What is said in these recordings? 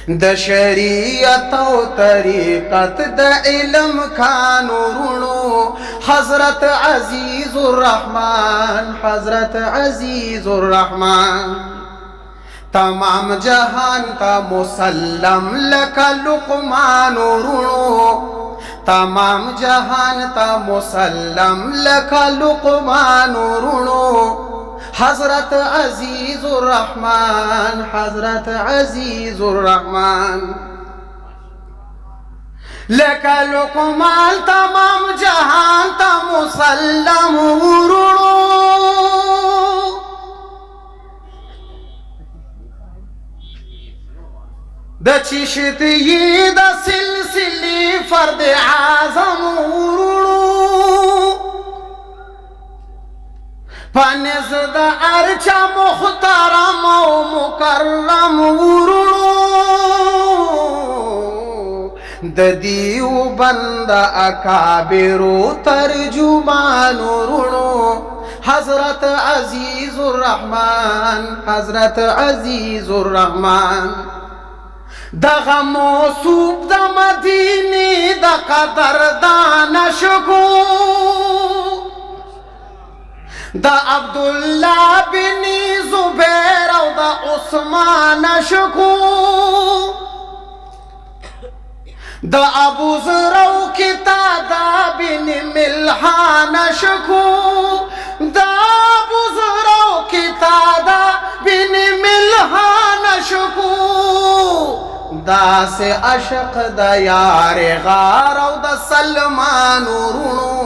د شریعت او طریقت د علم کانورونو حضرت عزیز الرحمن، حضرت عزیز الرحمن. تمام جہان تا مسلم لکا لقمان ورونو، تمام جہان تا مسلم لکا لقمان ورونو. حضرت عزیز الرحمن، حضرت عزیز الرحمن. لکا لقمان تمام جہان تا مسلم ورونو. د چشتی د سلسلی فرد اعظم ورونو، پنز د ارچا محترم و مکرم ورونو. د دیو بند اکابرو ترجمان ورونو. حضرت عزیز الرحمن، حضرت عزیز الرحمن. دغه موصوف د مدینه د قدردان شکو، د عبدالله بن زبیر او د عثمان شکو، د ابو ذر او قتاده بن ملحان شکو، د ابو ذر او قتاده بن ملحان شکو. دا سے عشق دا یار غار او دا سلمان ورونو،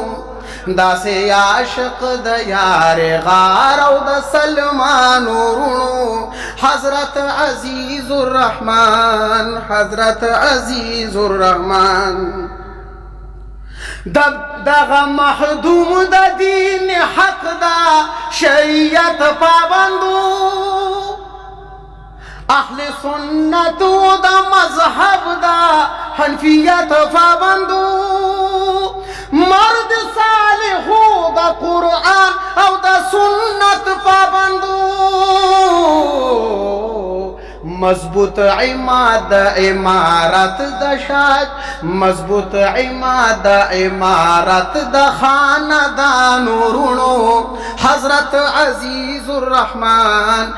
دا سے عشق دا یار غار او دا سلمان ورونو. حضرت عزیز الرحمن، حضرت عزیز الرحمن. دغه محدوم دا دین حق دا شریعت پابندو، اهل سنت و دا مذهب دا حنفیت پابندو. مرد صالح دا قرآن او دا سنت پابندو. مضبوط عماد دا امارت دا شاج، مضبوط عماد دا امارت دا خاندان ورونو. حضرت عزیز الرحمن،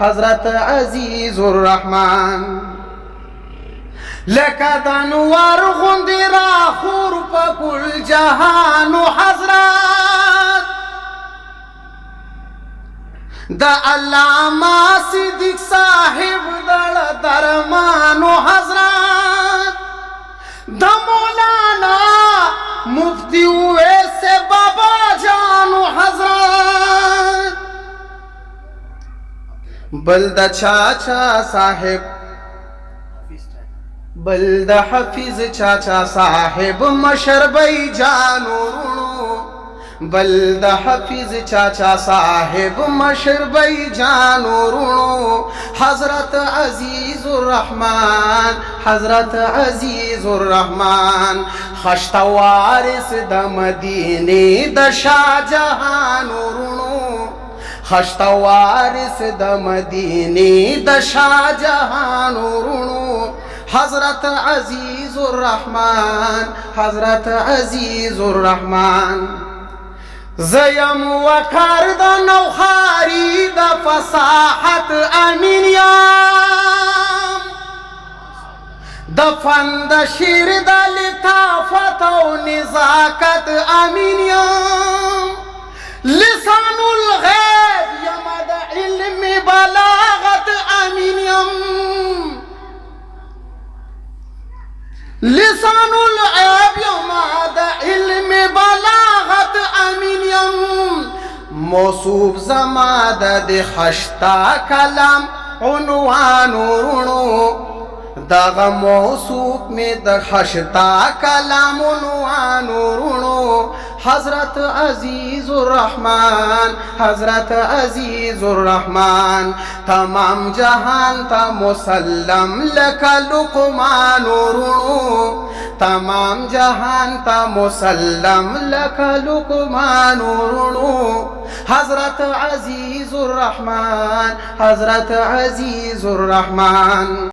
حضرت عزیز الرحمن. لکه د انوار غوندې راخور په کل جهانو حضرت. د علامه صدیق صاحب دړه درمانو حضرت. د مولانا مفتی اویس بابا جانو حضرت. بل د چاچا صاحب، بل د حفیظ چاچا صاحب مشربی جانو رونو. بل د حفیظ چاچا صاحب مشربی جانو رونو. حضرت عزیز الرحمن، حضرت عزیز الرحمن. خشت وارث د مدینه د شاهجهان رونو، خشت وارث د مدینه د شاهجهان رونو. حضرت عزیز الرحمن، حضرت عزیز الرحمن. زیم وقار د نوخاری د فصاحت امین یم، د فن د شیر د لطافت او نزاکت امین یم. لسان الغیب یم د علم بلاغت امین یم. لسان العیب یم د علم بلاغت امین یم. موصوف زما د خشتا کلام عنوان ورونو. دغه موصوف میں د خشتا کلام عنوان ورونو. حضرت عزیز الرحمن، حضرت عزیز الرحمن. تمام جہان تا مسلم لکا لقمان ورونو، تمام جہان تا مسلم لکا لقمان ورونو. حضرت عزیز الرحمن، حضرت عزیز الرحمن.